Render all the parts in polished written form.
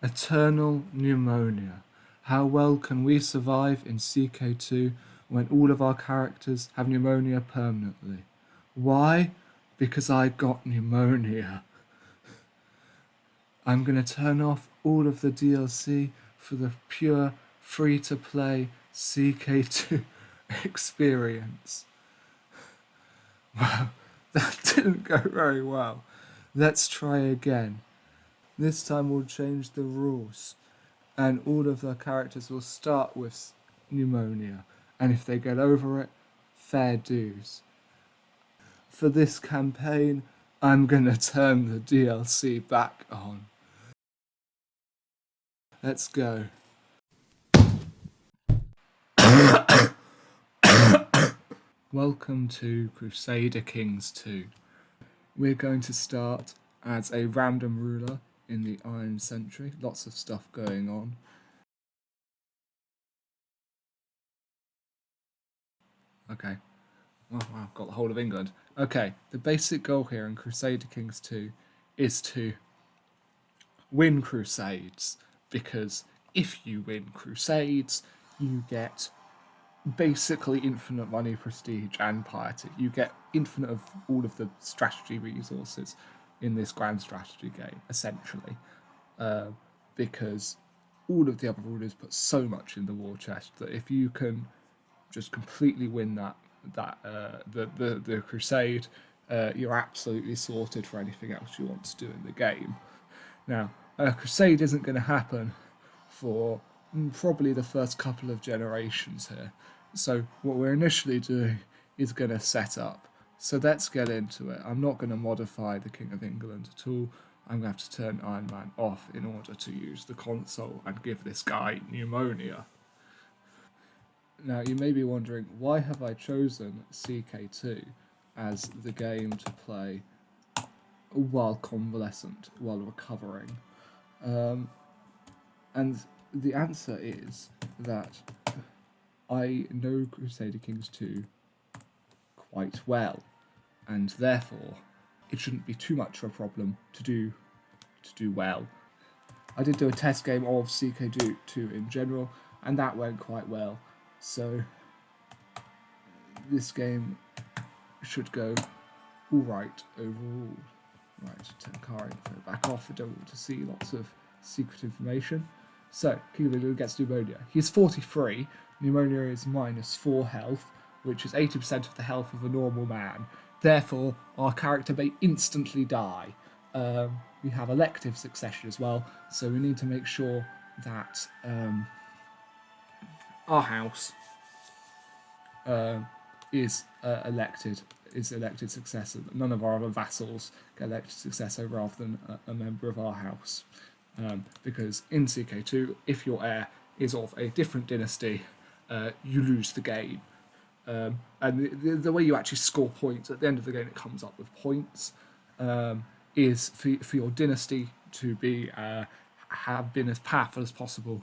Eternal pneumonia. How well can we survive in CK2 when all of our characters have pneumonia permanently? Why? Because I got pneumonia. I'm going to turn off all of the DLC for the pure free-to-play CK2 experience. Wow, that didn't go very well. Let's try again. This time we'll change the rules, and all of the characters will start with pneumonia, and if they get over it, fair dues. For this campaign, I'm gonna turn the DLC back on. Let's go. Welcome to Crusader Kings 2. We're going to start as a random ruler in the Iron Century. Lots of stuff going on. Okay. Oh wow, got the whole of England. Okay, the basic goal here in Crusader Kings 2 is to win crusades, because if you win crusades, you get basically infinite money, prestige, and piety. You get infinite of all of the strategy resources in this grand strategy game, essentially, because all of the other rulers put so much in the war chest that if you can just completely win the crusade, you're absolutely sorted for anything else you want to do in the game. Now, a crusade isn't going to happen for probably the first couple of generations here. So what we're initially doing is going to set up. So let's get into it. I'm not going to modify the King of England at all. I'm going to have to turn Iron Man off in order to use the console and give this guy pneumonia. Now, you may be wondering, why have I chosen CK2 as the game to play while convalescent, while recovering? And the answer is that I know Crusader Kings 2 quite well, and therefore it shouldn't be too much of a problem to do well. I did do a test game of CK2 in general, and that went quite well. So this game should go alright overall. Right, turn car info back off. I don't want to see lots of secret information. So, King of England gets pneumonia. He's 43. Pneumonia is -4 health, which is 80% of the health of a normal man. Therefore, our character may instantly die. We have elective succession as well, so we need to make sure that our house is elected successor. None of our other vassals get elected successor rather than a member of our house. Because in CK2, if your heir is of a different dynasty, you lose the game. And the way you actually score points, at the end of the game it comes up with points, is for your dynasty to be have been as powerful as possible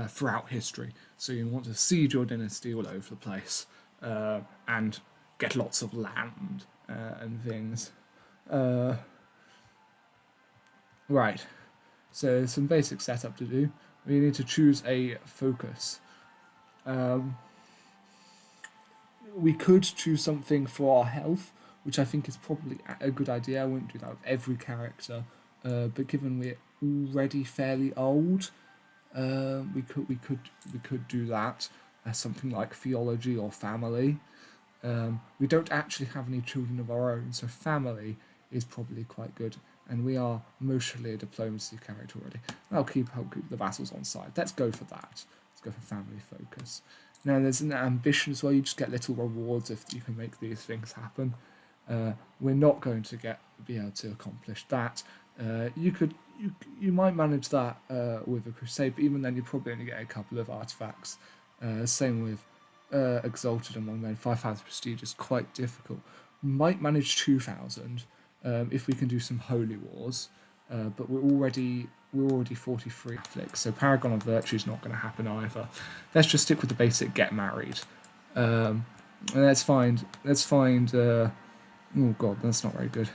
throughout history. So you want to seed your dynasty all over the place and get lots of land and things. Right, so some basic setup to do. We need to choose a focus. We could choose something for our health, which I think is probably a good idea. I wouldn't do that with every character, but given we're already fairly old, we could do that as something like theology or family. We don't actually have any children of our own, so family is probably quite good, and we are mostly a diplomacy character already. I'll keep the vassals on side. Let's go for that. Let's go for family focus. Now there's an ambition as well. You just get little rewards if you can make these things happen. We're not going to be able to accomplish that. You might manage that with a crusade, but even then you're probably only get a couple of artifacts. Same with Exalted Among Men. 5,000 prestige is quite difficult. We might manage 2,000 if we can do some holy wars, but we're already 43 Catholics, so Paragon of Virtue is not going to happen either. Let's just stick with the basic get married. And let's find. Oh god, that's not very good.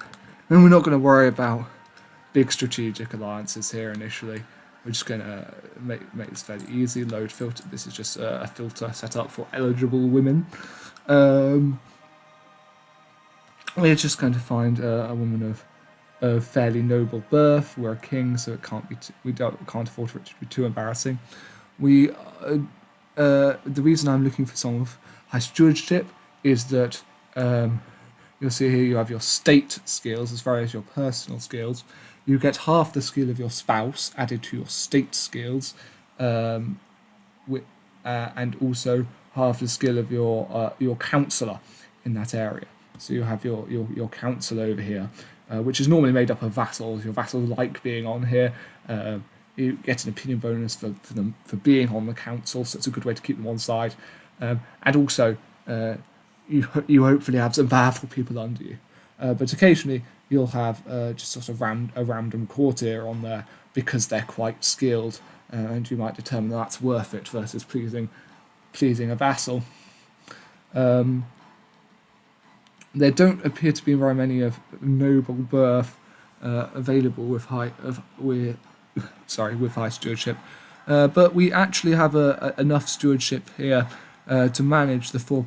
And we're not going to worry about big strategic alliances here initially. we're just going to make this fairly easy. Load filter. This is just a filter set up for eligible women. We're just going to find a woman of fairly noble birth. We're a king, so it can't be. Can't afford for it to be too embarrassing. The reason I'm looking for someone with high stewardship is that you'll see here you have your state skills as far as your personal skills. You get half the skill of your spouse added to your state skills, and also half the skill of your counsellor in that area. So you have your council over here, which is normally made up of vassals. Your vassals like being on here. You get an opinion bonus for them for being on the council, so it's a good way to keep them on side. And also, you hopefully have some powerful people under you. But occasionally you'll have just sort of a random courtier on there because they're quite skilled, and you might determine that's worth it versus pleasing a vassal. There don't appear to be very many of noble birth available with high stewardship, but we actually have enough stewardship here to manage the 4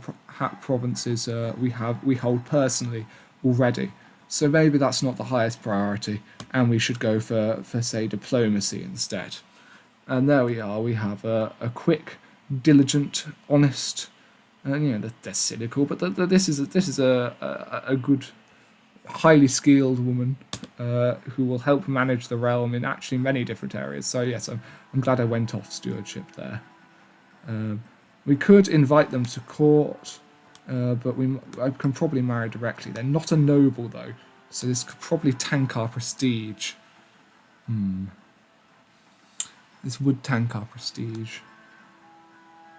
provinces we hold personally already. So maybe that's not the highest priority, and we should go for say diplomacy instead. And there we are. We have a quick, diligent, honest. They're cynical, but this is a good, highly skilled woman who will help manage the realm in actually many different areas. So yes, I'm glad I went off stewardship there. We could invite them to court, but I can probably marry directly. They're not a noble though, so this could probably tank our prestige. This would tank our prestige.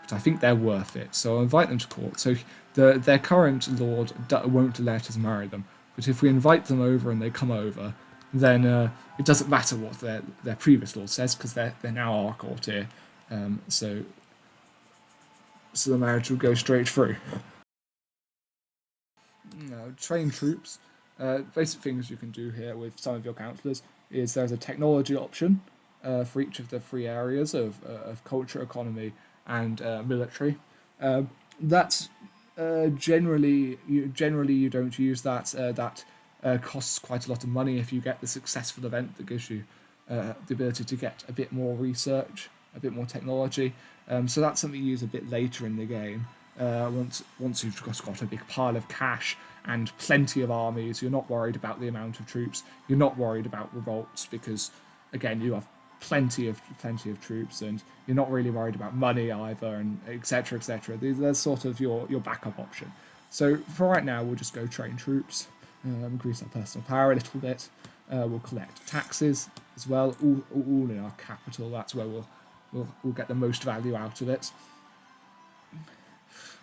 But I think they're worth it, so I'll invite them to court. So their current lord won't let us marry them, but if we invite them over and they come over, then it doesn't matter what their previous lord says, because they're now our courtier. So the marriage will go straight through. Train troops. Basic things you can do here with some of your councillors is there's a technology option for each of the 3 areas of culture, economy, and military. That's generally you don't use that. That costs quite a lot of money if you get the successful event that gives you the ability to get a bit more research, a bit more technology. So that's something you use a bit later in the game. Once you've just got a big pile of cash and plenty of armies, you're not worried about the amount of troops. You're not worried about revolts because, again, you have plenty of troops, and you're not really worried about money either, and etc. etc. There's sort of your backup option. So for right now, we'll just go train troops, increase our personal power a little bit. We'll collect taxes as well, all in our capital. That's where we'll get the most value out of it.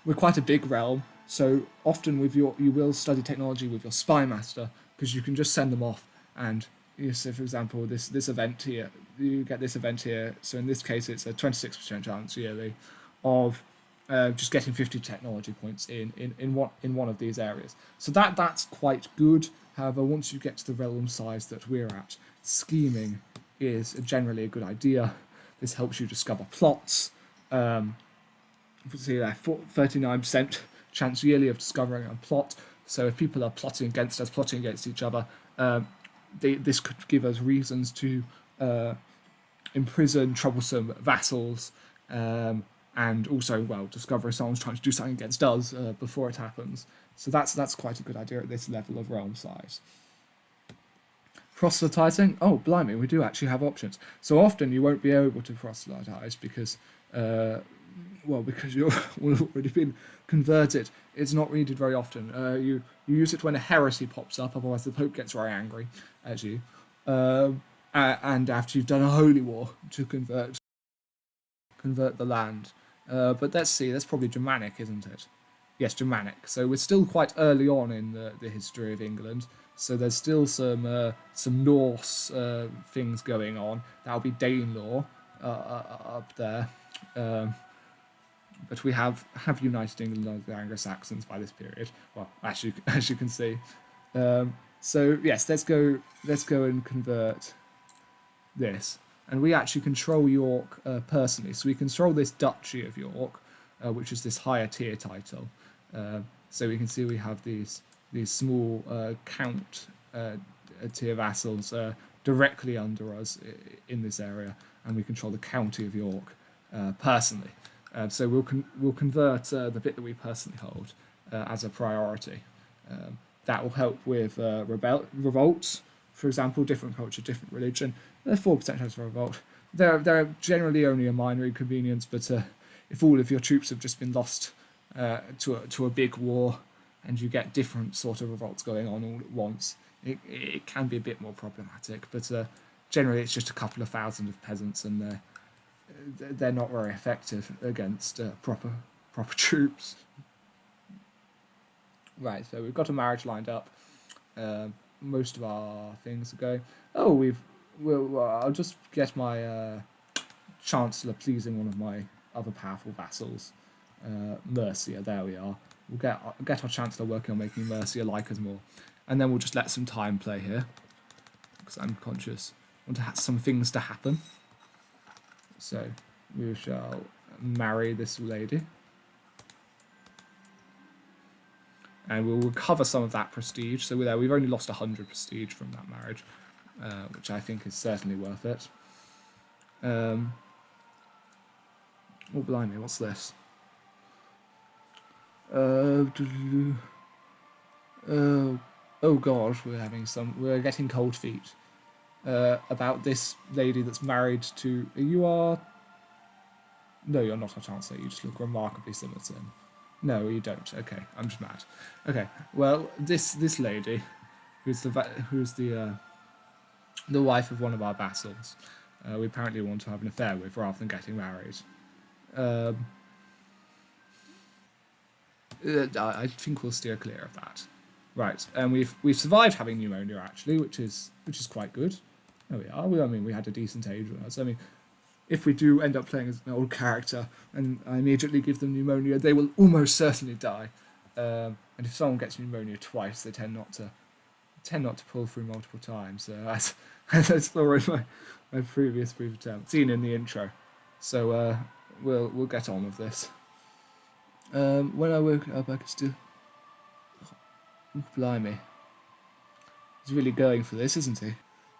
We're quite a big realm, so often you will study technology with your spy master, because you can just send them off and. So, for example, this event here, you get this event here. So in this case, it's a 26% chance yearly of just getting 50 technology points in one of these areas. So that's quite good. However, once you get to the realm size that we're at, scheming is generally a good idea. This helps you discover plots. See there, 39% chance yearly of discovering a plot. So if people are plotting against us, plotting against each other. This could give us reasons to imprison troublesome vassals, and also, discover if someone's trying to do something against us before it happens. So that's quite a good idea at this level of realm size. Proselytizing. Oh, blimey, we do actually have options. So often you won't be able to proselytize because you've already been converted. It's not needed very often. You use it when a heresy pops up, otherwise the Pope gets very angry at you. And after you've done a holy war to convert the land. But let's see, that's probably Germanic, isn't it? Yes, Germanic. So we're still quite early on in the history of England. So there's still some Norse things going on. That'll be Danelaw up there. But we have united England under the Anglo-Saxons by this period. Well, as you can see. So yes, let's go and convert this. and we actually control York personally. So we control this Duchy of York, which is this higher tier title. So we can see we have these small count tier vassals directly under us in this area, and we control the county of York personally. So we'll convert the bit that we personally hold as a priority. That will help with revolts, for example, different culture, different religion. There's 4% chance of revolt. They're generally only a minor inconvenience, but if all of your troops have just been lost to a big war, and you get different sort of revolts going on all at once, it can be a bit more problematic. But generally, it's just a couple of thousand of peasants, and they're not very effective against proper troops. Right, so we've got a marriage lined up. Most of our things are going. Oh, I'll just get my chancellor pleasing one of my other powerful vassals, Mercia. There we are. We'll get our chancellor working on making Mercia like us more, and then we'll just let some time play here, because I'm conscious. I want to have some things to happen. So we shall marry this lady. And we'll recover some of that prestige. So we've only lost 100 prestige from that marriage, which I think is certainly worth it. Oh, blimey, what's this? Oh God, we're getting cold feet about this lady that's married to. No, you're not a chancellor. You just look remarkably similar to him. No, you don't. Okay, I'm just mad. Okay, well, this lady, who's the wife of one of our vassals, we apparently want to have an affair with rather than getting married. I think we'll steer clear of that. Right, and we've survived having pneumonia actually, which is quite good. There we are. We had a decent age with us. If we do end up playing as an old character and I immediately give them pneumonia, they will almost certainly die. And if someone gets pneumonia twice, they tend not to pull through multiple times. As I saw in my previous brief attempt, seen in the intro. So we'll get on with this. When I woke up, I could still. Oh, blimey, he's really going for this, isn't he?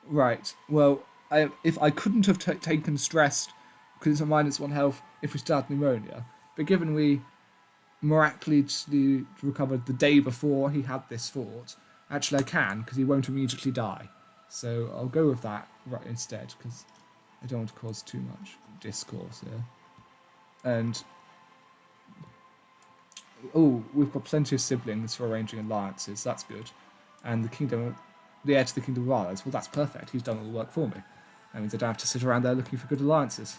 Right. Well, if I couldn't have taken stressed because it's a -1 health if we still had pneumonia, but given we miraculously recovered the day before he had this fort, actually I can because he won't immediately die. So I'll go with that right instead because I don't want to cause too much discourse here. And we've got plenty of siblings for arranging alliances. That's good. And the heir to the Kingdom of Ireland, well, that's perfect. He's done all the work for me. That means I don't have to sit around there looking for good alliances.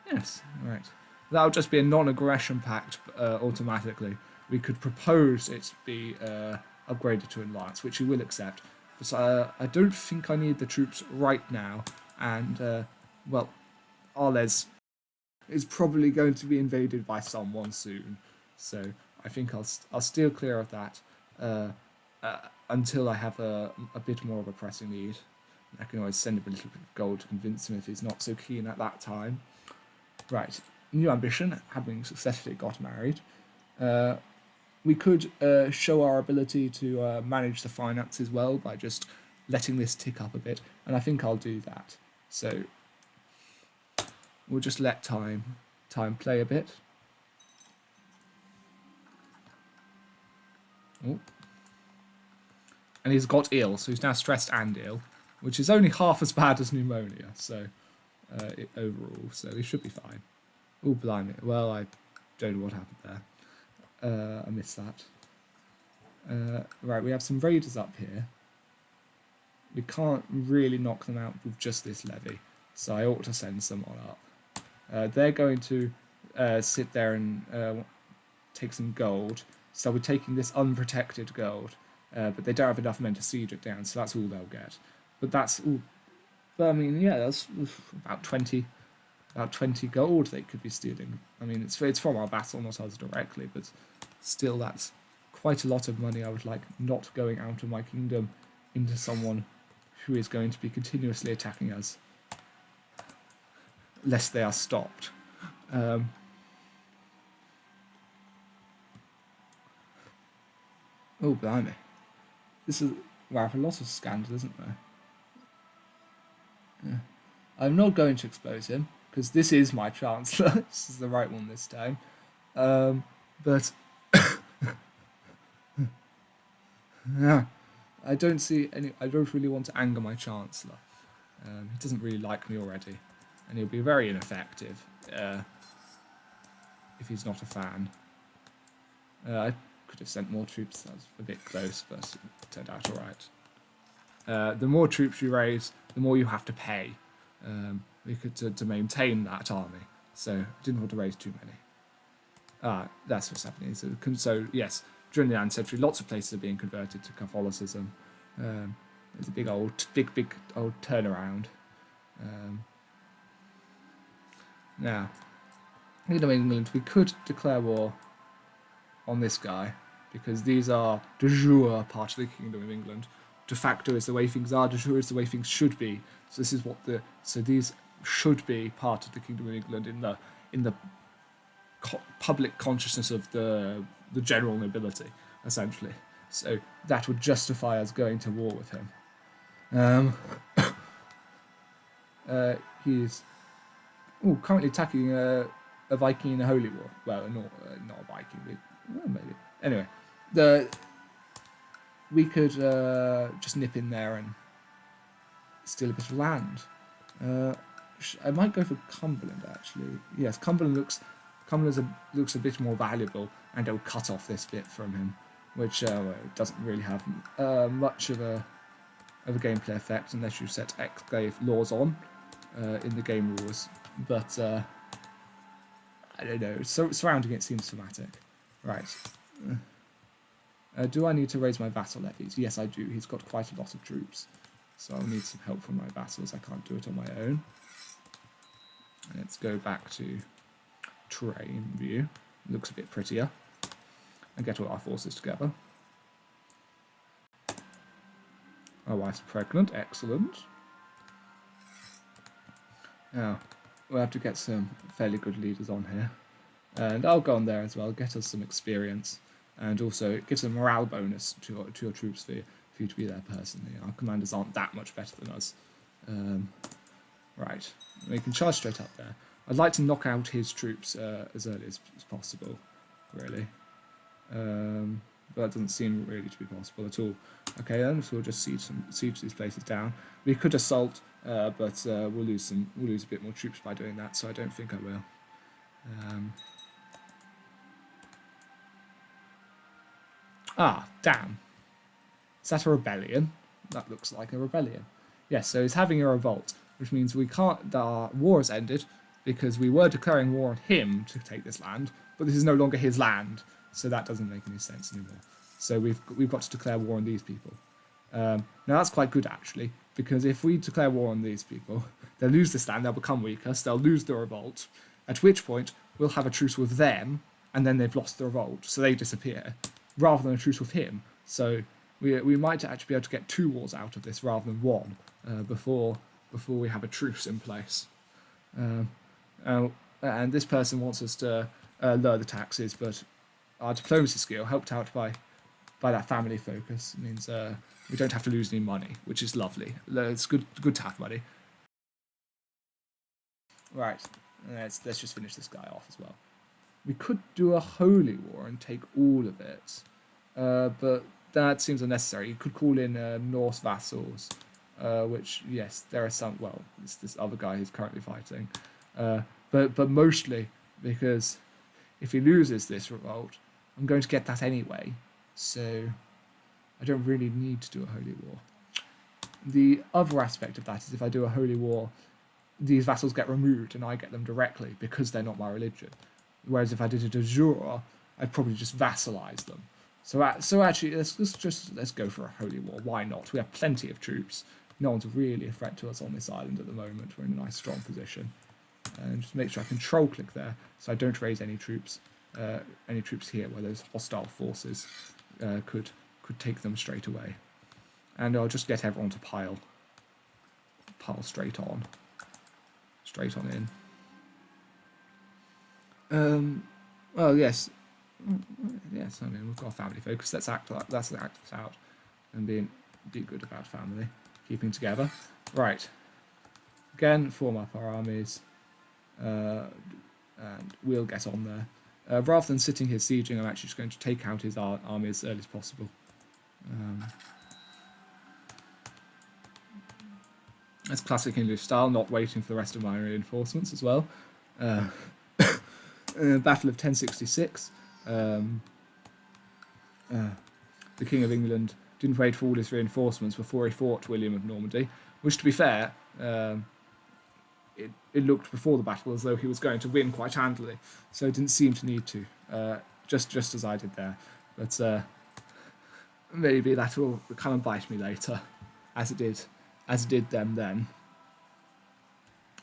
Yes, right. That'll just be a non-aggression pact automatically. We could propose it to be upgraded to an alliance, which he will accept. But I don't think I need the troops right now. And, well, Arles is probably going to be invaded by someone soon. So I think I'll steer clear of that until I have a bit more of a pressing need. I can always send him a little bit of gold to convince him if he's not so keen at that time. Right, new ambition, having successfully got married. We could show our ability to manage the finances well by just letting this tick up a bit, and I think I'll do that. So we'll just let time play a bit. Oh. And he's got ill, so he's now stressed and ill, which is only half as bad as pneumonia, so overall, so he should be fine. Oh, blimey. Well, I don't know what happened there. I missed that. Right, we have some raiders up here. We can't really knock them out with just this levy, so I ought to send someone up. They're going to sit there and take some gold, so we're taking this unprotected gold. But they don't have enough men to siege it down, so that's all they'll get. But that's all. But I mean, yeah, that's about 20 gold they could be stealing. I mean, it's from our vassal, not us directly, but still, that's quite a lot of money. I would like not going out of my kingdom into someone who is going to be continuously attacking us. lest they are stopped. Oh, blimey. This is... Wow, a lot of scandal, isn't there? Yeah. I'm not going to expose him, because this is my Chancellor. This is the right one this time. But... yeah, I don't see any... I don't really want to anger my Chancellor. He doesn't really like me already. And he'll be very ineffective if he's not a fan. I could have sent more troops. That was a bit close, but it turned out alright. The more troops you raise, the more you have to pay to maintain that army. So I didn't want to raise too many. That's what's happening. So yes, during the 9th century, lots of places are being converted to Catholicism. There's a big old turnaround. Now, Kingdom of England, we could declare war on this guy, because these are de jure part of the Kingdom of England. De facto is the way things are, de jure is the way things should be. So this is what these should be part of the Kingdom of England in the public consciousness of the general nobility, essentially. So that would justify us going to war with him. He's currently attacking a Viking in a holy war. Well, not a Viking, but maybe. Anyway, we could just nip in there and steal a bit of land. I might go for Cumberland, actually. Yes, Cumberland looks a bit more valuable, and it'll cut off this bit from him, which doesn't really have much of a gameplay effect unless you set exclave laws on in the game rules. But I don't know. Surrounding it seems thematic. Right. Do I need to raise my vassal levies? Yes, I do. He's got quite a lot of troops, so I'll need some help from my vassals. I can't do it on my own. Let's go back to terrain view. Looks a bit prettier. And get all our forces together. My wife's pregnant. Excellent. Now, we'll have to get some fairly good leaders on here. And I'll go on there as well, get us some experience. And also, it gives a morale bonus to your troops for you to be there personally. Our commanders aren't that much better than us. Right, we can charge straight up there. I'd like to knock out his troops as early as possible, really. But that doesn't seem really to be possible at all. Okay, then, so we'll just siege these places down. We could assault, but we'll lose a bit more troops by doing that, so I don't think I will. Damn. Is that a rebellion? That looks like a rebellion. Yes, so he's having a revolt, which means our war has ended, because we were declaring war on him to take this land, but this is no longer his land, so that doesn't make any sense anymore. So we've got to declare war on these people. Now that's quite good, actually, because if we declare war on these people, they'll lose this land, they'll become weaker, so they'll lose the revolt, at which point we'll have a truce with them, and then they've lost the revolt, so they disappear, rather than a truce with him. So we might actually be able to get 2 wars out of this rather than 1 before we have a truce in place. And this person wants us to lower the taxes, but our diplomacy skill, helped out by that family focus, means we don't have to lose any money, which is lovely. It's good to have money. Right, let's just finish this guy off as well. We could do a holy war and take all of it, but that seems unnecessary. You could call in Norse vassals, which, yes, there are some. Well, it's this other guy who's currently fighting, but mostly because if he loses this revolt, I'm going to get that anyway. So I don't really need to do a holy war. The other aspect of that is if I do a holy war, these vassals get removed and I get them directly because they're not my religion. Whereas if I did a de jure, I'd probably just vassalize them. So actually, let's go for a holy war. Why not? We have plenty of troops. No one's really a threat to us on this island at the moment. We're in a nice, strong position. And just make sure I control click there, so I don't raise any troops here where those hostile forces could take them straight away. And I'll just get everyone to pile straight on in. Well, yes. Yes, I mean, we've got a family focus. Let's act this out and be good about family. Keeping together. Right. Again, form up our armies. And we'll get on there. Rather than sitting here sieging, I'm actually just going to take out his army as early as possible. That's classic English style, not waiting for the rest of my reinforcements as well. Battle of 1066. The King of England didn't wait for all his reinforcements before he fought William of Normandy, which, to be fair, it looked before the battle as though he was going to win quite handily, so it didn't seem to need to, just as I did there. But maybe that will come and bite me later, as it did them then.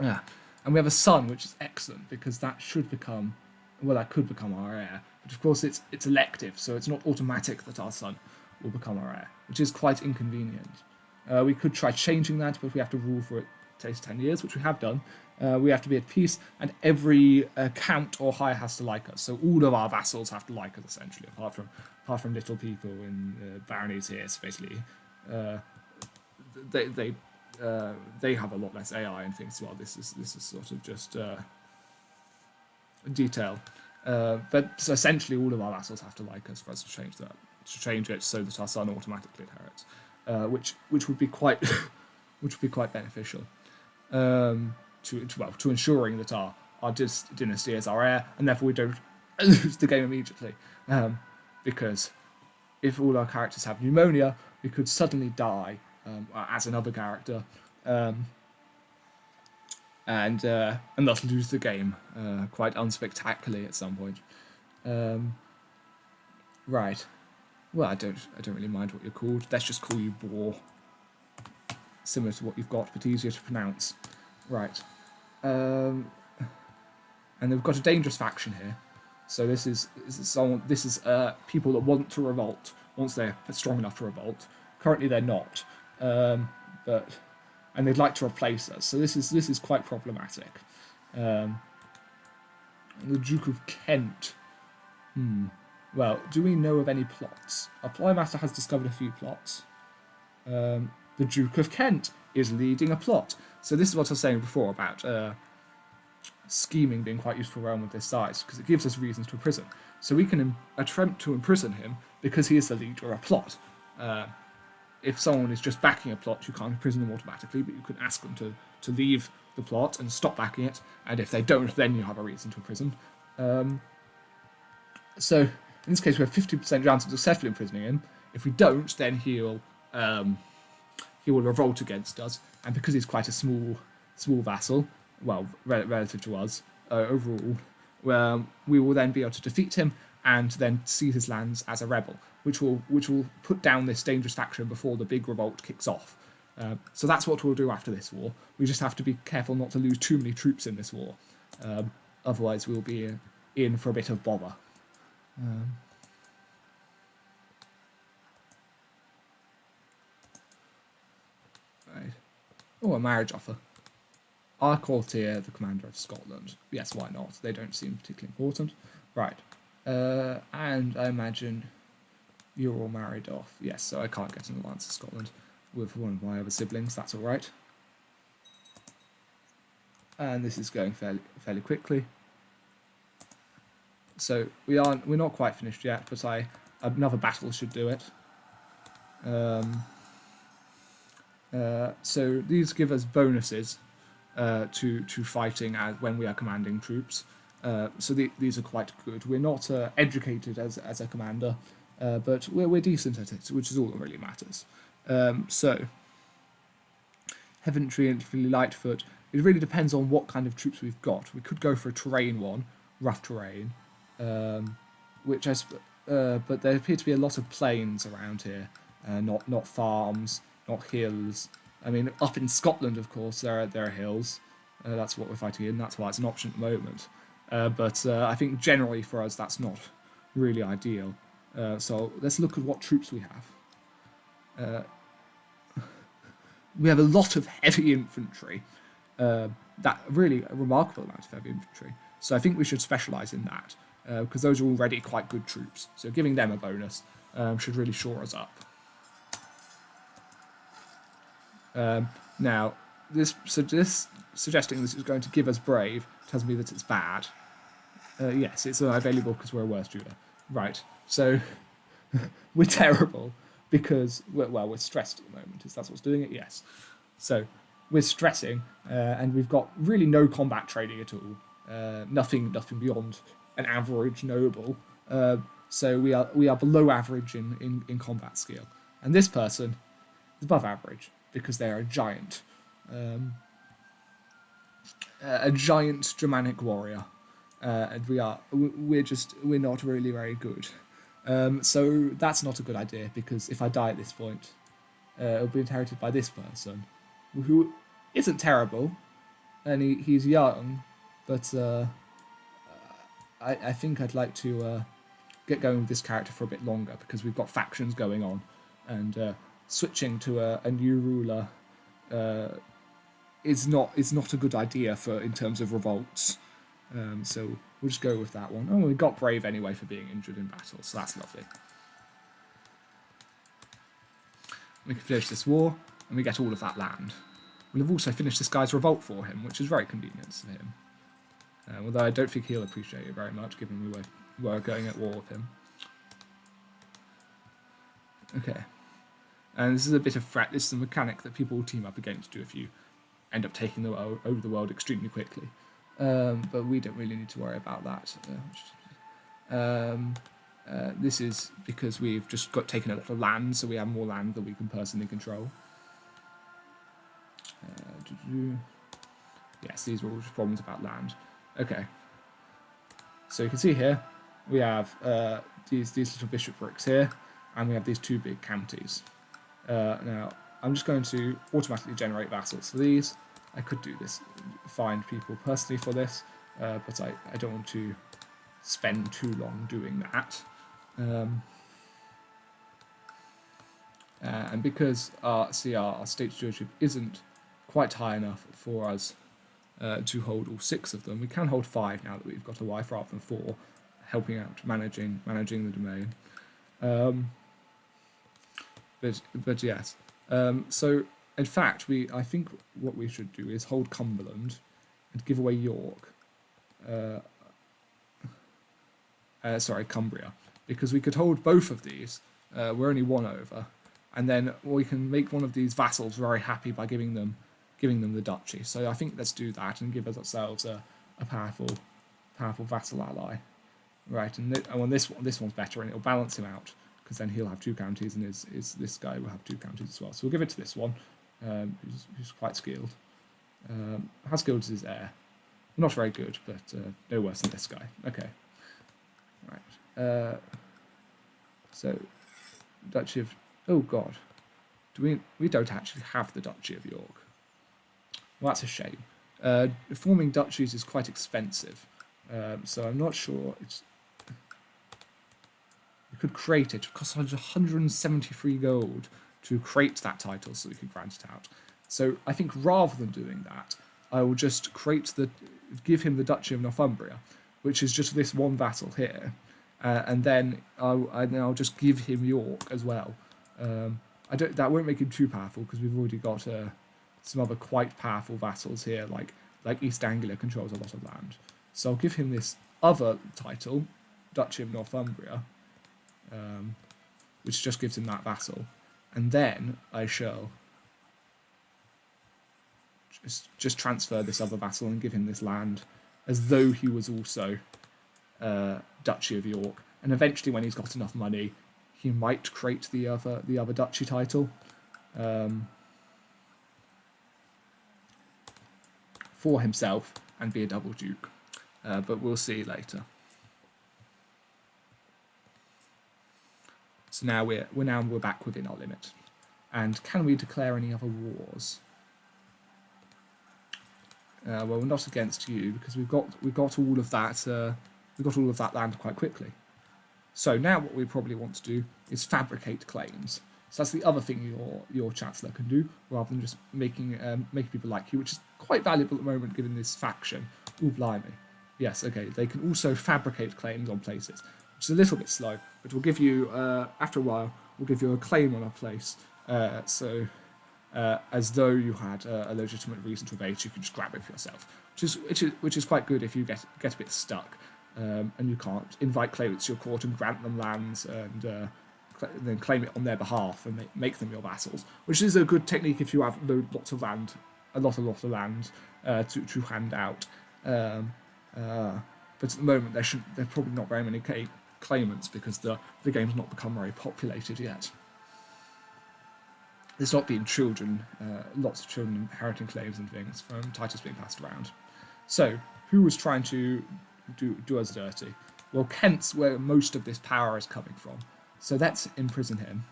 Yeah, and we have a son, which is excellent because that should become, well, that could become our heir. But of course, it's elective, so it's not automatic that our son will become our heir, which is quite inconvenient. We could try changing that, but we have to rule for it takes 10 years, which we have done. We have to be at peace, and every count or higher has to like us. So all of our vassals have to like us, essentially, apart from little people in baronies here. So basically, they have a lot less AI and things as well. This is sort of just detail. But so essentially, all of our vassals have to like us for us to change it so that our son automatically inherits, which would be quite beneficial. To ensuring that our dynasty is our heir, and therefore we don't lose the game immediately. Because if all our characters have pneumonia, we could suddenly die as another character, and thus lose the game quite unspectacularly at some point. Right. Well, I don't really mind what you're called. Let's just call you Boar. Similar to what you've got, but easier to pronounce. Right. And they've got a dangerous faction here. So this is people that want to revolt once they're strong enough to revolt. Currently they're not, and they'd like to replace us. So this is quite problematic. The Duke of Kent. Well, do we know of any plots? Our Plymaster has discovered a few plots. The Duke of Kent is leading a plot. So this is what I was saying before about scheming being quite useful realm of this size, because it gives us reasons to imprison. So we can attempt to imprison him because he is the leader of a plot. If someone is just backing a plot, you can't imprison them automatically, but you can ask them to leave the plot and stop backing it, and if they don't, then you have a reason to imprison. So in this case, we have 50% chance of successfully imprisoning him. If we don't, then he will revolt against us, and because he's quite a small vassal, well, relative to us overall, we will then be able to defeat him and then seize his lands as a rebel, which will put down this dangerous faction before the big revolt kicks off. So that's what we'll do after this war. We just have to be careful not to lose too many troops in this war, otherwise we'll be in for a bit of bother. Right. Oh, a marriage offer. Our courtier, the commander of Scotland. Yes, why not? They don't seem particularly important. Right. And I imagine you're all married off. Yes, so I can't get an alliance to Scotland with one of my other siblings. That's all right. And this is going fairly quickly. So we're not quite finished yet, but another battle should do it. So these give us bonuses to fighting when we are commanding troops. So these are quite good. We're not educated as a commander, but we're decent at it, which is all that really matters. So infantry and lightfoot. It really depends on what kind of troops we've got. We could go for a terrain one, rough terrain, but there appear to be a lot of plains around here, not farms, not hills. I mean, up in Scotland, of course, there are hills. That's what we're fighting in. That's why it's an option at the moment. But I think generally for us, that's not really ideal. So let's look at what troops we have. We have a lot of heavy infantry. that really a remarkable amount of heavy infantry. So I think we should specialise in that, because those are already quite good troops. So giving them a bonus should really shore us up. Now, this suggesting this is going to give us brave tells me that it's bad. Yes, it's unavailable because we're a worse Judah. Right, so we're terrible because, well, we're stressed at the moment. Is that what's doing it? Yes. So we're stressing, and we've got really no combat training at all. Nothing beyond an average noble. So we are below average in combat skill. And this person is above average because they are a giant Germanic warrior. And we're not really very good. So that's not a good idea, because if I die at this point, it'll be inherited by this person, who isn't terrible, and he's young, but I think I'd like to get going with this character for a bit longer, because we've got factions going on, and switching to a new ruler is not a good idea in terms of revolts. So we'll just go with that one. Oh, we got brave anyway for being injured in battle, so that's lovely. We can finish this war, and we get all of that land. We'll have also finished this guy's revolt for him, which is very convenient to him. Although I don't think he'll appreciate it very much, given we were going at war with him. Okay. And this is a bit of threat. This is a mechanic that people will team up against you if you end up taking over the world extremely quickly. But we don't really need to worry about that. This is because we've just taken a lot of land, so we have more land that we can personally control. Yes, these are all just problems about land. Okay. So you can see here, we have these little bishoprics here, and we have these two big counties. Now, I'm just going to automatically generate vassals for these. I could do this, find people personally for this, but I don't want to spend too long doing that. And because our state stewardship isn't quite high enough for us to hold all 6 of them, we can hold 5 now that we've got a wife rather than 4, helping out managing the domain. But yes, so in fact, I think what we should do is hold Cumberland and give away York. Cumbria, because we could hold both of these. We're only 1 over, and then we can make one of these vassals very happy by giving them the duchy. So I think let's do that and give ourselves a powerful vassal ally. Right, and this one's better, and it'll balance him out, because then he'll have 2 counties, and this guy will have 2 counties as well. So we'll give it to this one, who's quite skilled. How skilled is his heir? Not very good, but no worse than this guy. Okay. Right. So, Duchy of... Oh, God. We don't actually have the Duchy of York. Well, that's a shame. Forming duchies is quite expensive, so I'm not sure it's... We could create it. It costs 173 gold to create that title, so we could grant it out. So I think rather than doing that, I will just give him the Duchy of Northumbria, which is just this one vassal here, and then I'll just give him York as well. That won't make him too powerful, because we've already got some other quite powerful vassals here, like East Anglia controls a lot of land. So I'll give him this other title, Duchy of Northumbria, which just gives him that vassal, and then I shall just transfer this other vassal and give him this land, as though he was also Duchy of York. And eventually, when he's got enough money, he might create the other duchy title for himself and be a double duke. But we'll see later. So now we're back within our limit. And can we declare any other wars? Well, we're not against you, because we've got all of that land quite quickly. So now what we probably want to do is fabricate claims. So that's the other thing your chancellor can do, rather than just making people like you, which is quite valuable at the moment given this faction. Ooh, blimey. Yes, okay. They can also fabricate claims on places, which is a little bit slow, but will give you after a while will give you a claim on a place. As though you had a legitimate reason to evade, you can just grab it for yourself, which is quite good if you get a bit stuck and you can't invite claimants to your court and grant them lands and then claim it on their behalf and make them your vassals, which is a good technique if you have lots of land, a lot of land to hand out. But at the moment, there are probably not very many claimants because the game's not become very populated yet. There's not been lots of children inheriting claims and things from titles being passed around. So, who was trying to do us dirty? Well, Kent's where most of this power is coming from. So let's imprison him.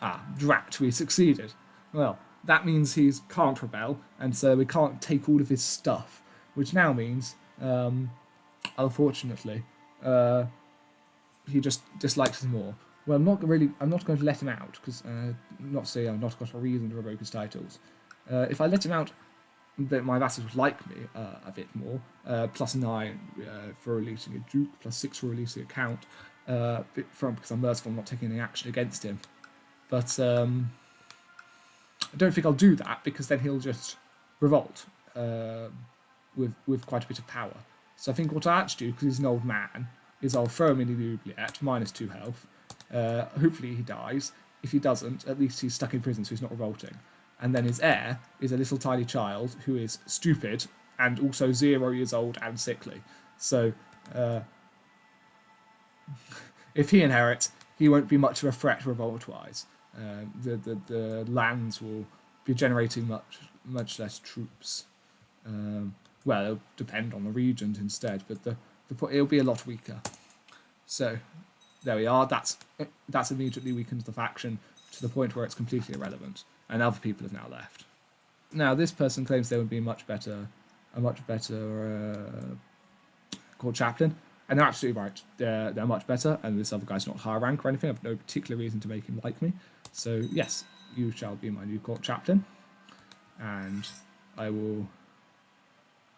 Ah, drat, we succeeded. Well, that means he can't rebel, and so we can't take all of his stuff, which now means, unfortunately, he just dislikes us more. Well, I'm not going to let him out, because not to say I've not got a reason to revoke his titles. If I let him out, my vassals would like me a bit more. +9 for releasing a duke, +6 for releasing a count, because I'm merciful, I'm not taking any action against him. But I don't think I'll do that, because then he'll just revolt with quite a bit of power. So I think what I actually do, because he's an old man, is I'll throw him in the oubliette, -2 health. Hopefully he dies. If he doesn't, at least he's stuck in prison, so he's not revolting. And then his heir is a little tiny child who is stupid and also 0 years old and sickly. So if he inherits, he won't be much of a threat revolt-wise. The lands will be generating much less troops. Well, it'll depend on the regions instead, but it'll be a lot weaker. So there we are. That's immediately weakens the faction to the point where it's completely irrelevant, and other people have now left. Now this person claims they would be a much better court chaplain, and they're absolutely right. They're much better, and this other guy's not high rank or anything. I have no particular reason to make him like me. So yes, you shall be my new court chaplain, and I will.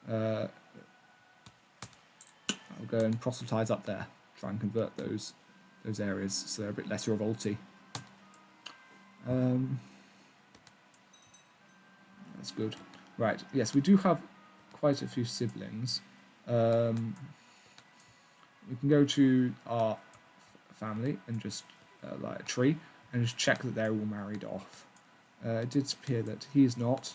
I'll go and proselytize up there. Try and convert those areas so they're a bit less revolty. That's good. Right, yes, we do have quite a few siblings. We can go to our family and just like a tree and just check that they're all married off. It did appear that he's not,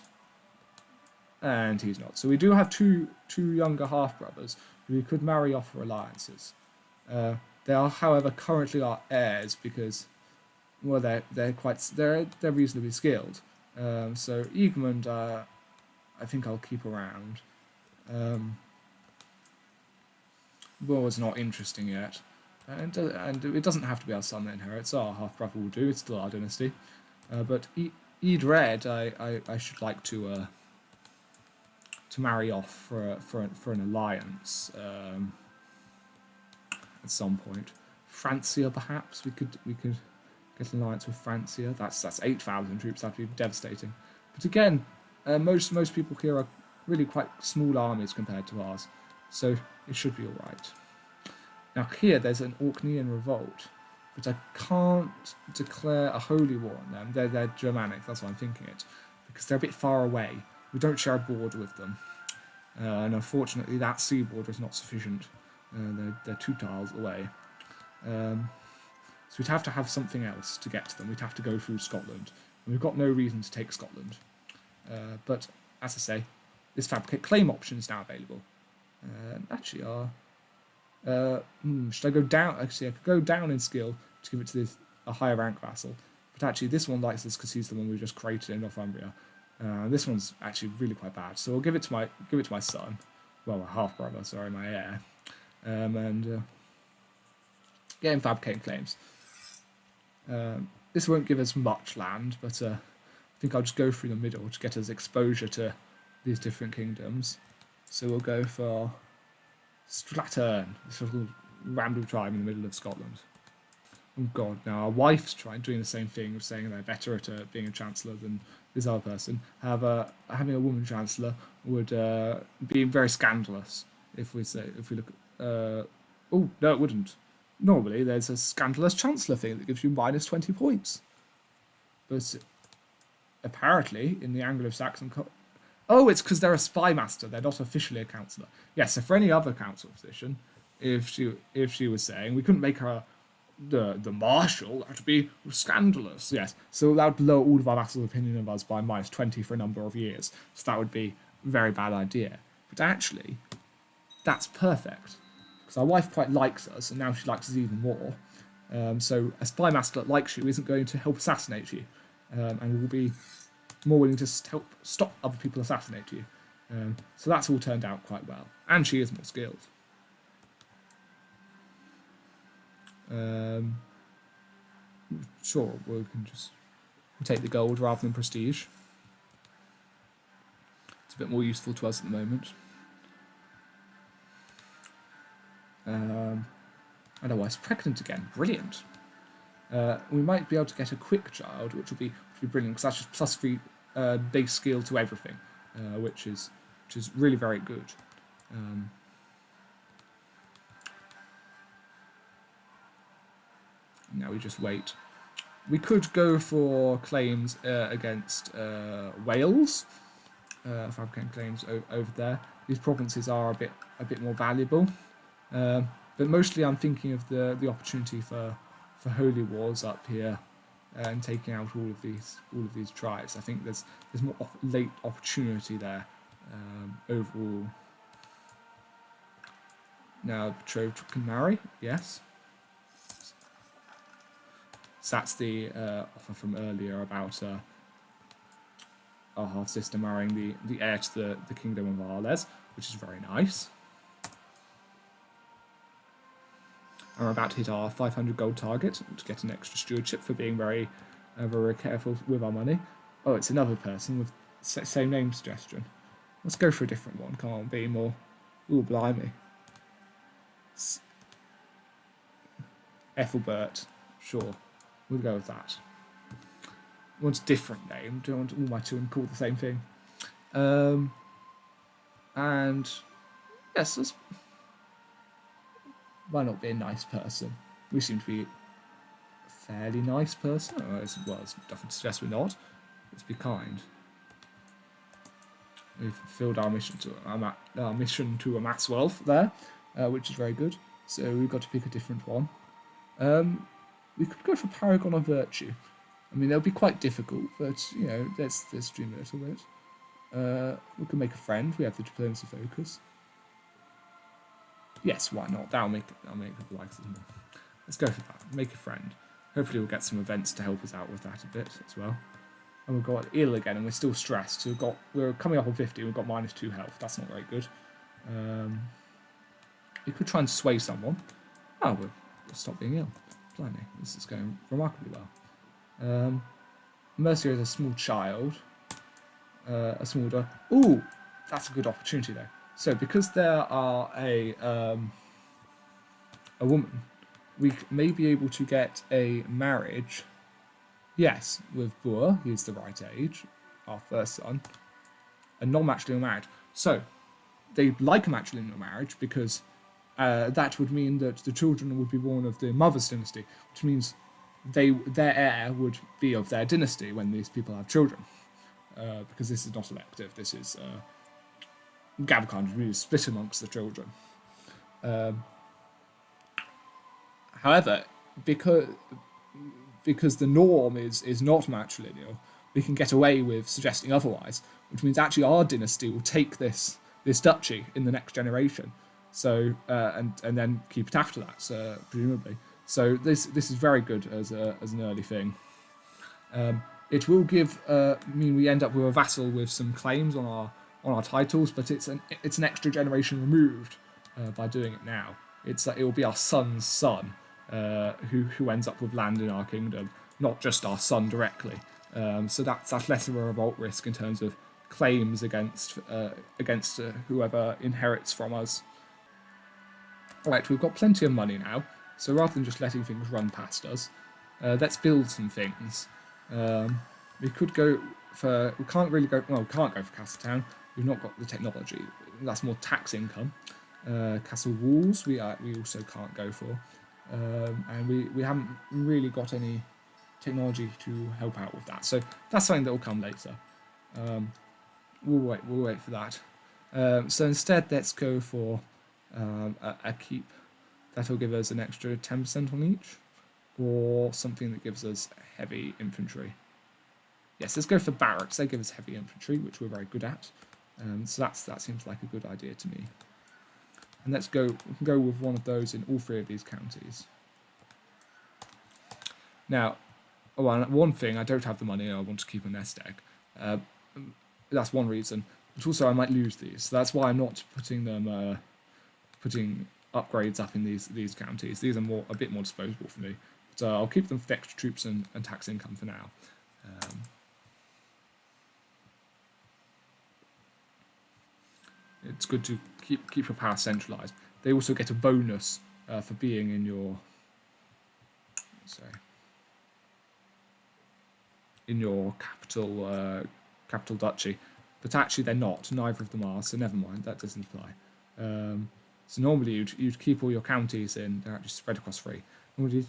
and he's not. So we do have two younger half-brothers who we could marry off for alliances. They are, however, currently our heirs because, well, they're reasonably skilled. So Egmund, I think I'll keep around. War's not interesting yet, and it doesn't have to be our son that inherits. Our half brother will do. It's still our dynasty. But Edred, I should like to marry off for an alliance at some point. Francia, perhaps we could get an alliance with Francia. That's 8,000 troops. That'd be devastating. But again, most people here are really quite small armies compared to ours, so it should be all right. Now here there's an Orkneyan revolt, but I can't declare a holy war on them. They're Germanic. That's why I'm thinking it, because they're a bit far away. We don't share a border with them, and unfortunately that sea border is not sufficient. They're 2 tiles away. So we'd have to have something else to get to them. We'd have to go through Scotland. And we've got no reason to take Scotland. But, as I say, this fabricate claim option is now available. Actually, should I go down? Actually, I could go down in skill to give it to a higher rank vassal. But actually, this one likes us because he's the one we just created in Northumbria. This one's actually really quite bad. So I'll give it to my son. Well, my half brother, sorry, my heir. And get him fabricating claims. This won't give us much land, but I think I'll just go through the middle to get us exposure to these different kingdoms. So we'll go for Strathern, this little random tribe in the middle of Scotland. Oh God! Now our wife's doing the same thing, saying they're better at being a chancellor than this other person. Having a woman chancellor would be very scandalous if we look at. Oh no, it wouldn't. Normally, there's a scandalous chancellor thing that gives you minus 20 points, but apparently in the Anglo-Saxon. Oh, it's because they're a spy master. They're not officially a councillor. Yes, so for any other council position, if she was saying we couldn't make her the marshal, that would be scandalous. Yes, so that would lower all of our vassals' opinion of us by minus 20 for a number of years. So that would be a very bad idea. But actually, that's perfect because our wife quite likes us, and now she likes us even more. So a spy master that likes you isn't going to help assassinate you, and will be more willing to help stop other people assassinate you. So that's all turned out quite well, and she is more skilled. Sure, we'll take the gold rather than prestige. It's a bit more useful to us at the moment. Otherwise, pregnant again. Brilliant. We might be able to get a quick child, which will be brilliant, because that's just plus 3 base skill to everything, which is really very good. Now we just wait. We could go for claims against Wales, fabricating claims over there. These provinces are a bit more valuable, but mostly I'm thinking of the opportunity for holy wars up here and taking out all of these tribes. I think there's more late opportunity there overall. Now betrothed can marry, yes. So that's the offer from earlier about our half sister marrying the heir to the kingdom of Arles, which is very nice. And we're about to hit our 500 gold target to get an extra stewardship for being very careful with our money. Oh, it's another person with same name suggestion. Let's go for a different one. Come on, be more. Ooh, blimey. Ethelbert. Sure. We'll go with that. Wants a different name. Don't want all my children called the same thing. And yes, why not be a nice person? We seem to be a fairly nice person. Well, it's nothing to suggest we're not. Let's be kind. We've fulfilled our mission to amass wealth there, which is very good. So we've got to pick a different one. We could go for Paragon of Virtue. I mean, they'll be quite difficult, but you know, let's dream a little bit. We can make a friend. We have the diplomacy focus. Yes, why not? That'll make people like us more. Let's go for that. Make a friend. Hopefully we'll get some events to help us out with that a bit as well. And we've got ill again, and we're still stressed. So we're coming up on 50. We've got minus 2 health. That's not very good. We could try and sway someone. Oh, we'll stop being ill. Blimey, this is going remarkably well. Mercia is a small child. A small daughter. Ooh, that's a good opportunity though. So because there are a woman, we may be able to get a marriage. Yes, with Boer, he's the right age, our first son, a non-matrilineal marriage. So they'd like a matrilineal marriage because that would mean that the children would be born of the mother's dynasty, which means their heir would be of their dynasty when these people have children. Because this is not elective, this is Gabacon really split amongst the children. However, because the norm is not matrilineal, we can get away with suggesting otherwise, which means actually our dynasty will take this duchy in the next generation. So and then keep it after that, presumably. So this is very good as an early thing. It will mean we end up with a vassal with some claims on our titles, but it's an extra generation removed by doing it now. It will be our son's son who ends up with land in our kingdom, not just our son directly. So that's less of a revolt risk in terms of claims against whoever inherits from us. Right, we've got plenty of money now. So rather than just letting things run past us, let's build some things. We could go for... We can't really go... Well, we can't go for Castle Town. We've not got the technology. That's more tax income. Castle Walls we also can't go for. And we haven't really got any technology to help out with that. So that's something that will come later. We'll wait for that. So instead, let's go for a keep. That'll give us an extra 10% on each, or something that gives us heavy infantry. Yes, let's go for barracks. They give us heavy infantry, which we're very good at. So that seems like a good idea to me. And let's go. We can go with one of those in all 3 of these counties. Now, one thing, I don't have the money. I want to keep a nest egg. That's one reason. But also, I might lose these. So that's why I'm not putting them. Putting upgrades up in these counties. These are a bit more disposable for me. So I'll keep them for extra troops and tax income for now. It's good to keep your power centralized. They also get a bonus for being in your capital duchy, but actually they're not. Neither of them are. So never mind. That doesn't apply. So normally you'd keep all your counties in. They're actually spread across 3.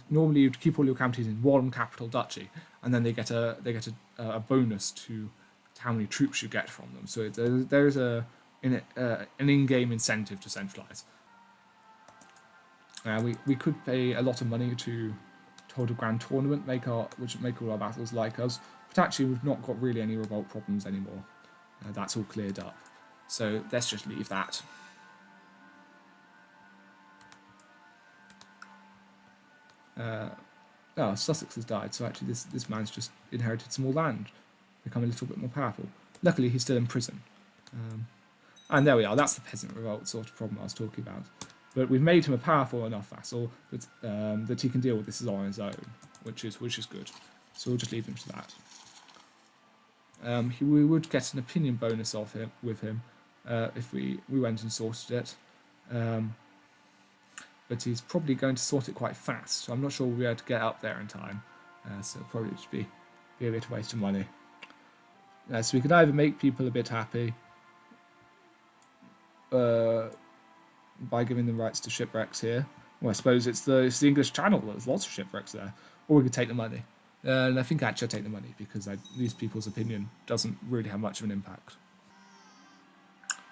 Normally you'd keep all your counties in one capital duchy, and then they get a bonus to how many troops you get from them. So there is an in-game incentive to centralise. We could pay a lot of money to hold a grand tournament, which make all our battles like us. But actually, we've not got really any revolt problems anymore. That's all cleared up. So let's just leave that. Sussex has died, so actually this man's just inherited some more land, become a little bit more powerful. Luckily, he's still in prison. And there we are. That's the peasant revolt sort of problem I was talking about. But we've made him a powerful enough vassal that he can deal with this on his own, which is good. So we'll just leave him to that. We would get an opinion bonus with him if we went and sorted it. But he's probably going to sort it quite fast, so I'm not sure we'll be able to get up there in time. So it'll probably just be a bit of a waste of money. So we could either make people a bit happy by giving them rights to shipwrecks here. Well, I suppose it's the English Channel. There's lots of shipwrecks there. Or we could take the money. And I think actually I'll take the money because these people's opinion doesn't really have much of an impact.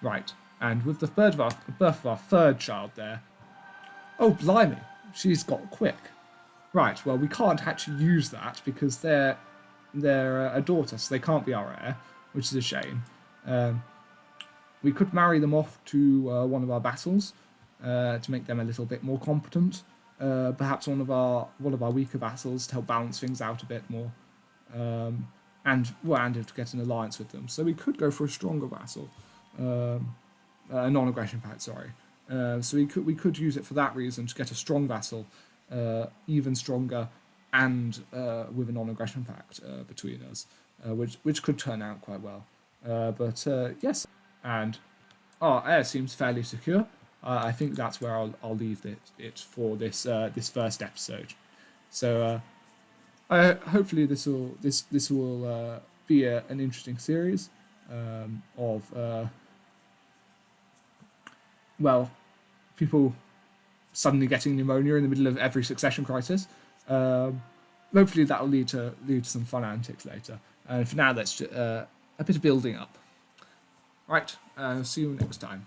Right, and with the birth of our 3rd child there. Oh, blimey, she's got quick. Right, well, we can't actually use that because they're a daughter, so they can't be our heir, which is a shame. We could marry them off to one of our vassals to make them a little bit more competent. Perhaps one of our weaker vassals to help balance things out a bit more, and to get an alliance with them. So we could go for a stronger vassal, a non-aggression pact. Sorry. So we could use it for that reason to get a strong vassal, even stronger, and with a non-aggression pact between us, which could turn out quite well. But yes, and our heir seems fairly secure. I think that's where I'll leave it for this first episode. So hopefully this will be an interesting series of people suddenly getting pneumonia in the middle of every succession crisis. Hopefully that will lead to some fun antics later. And for now, that's a bit of building up. Right, see you next time.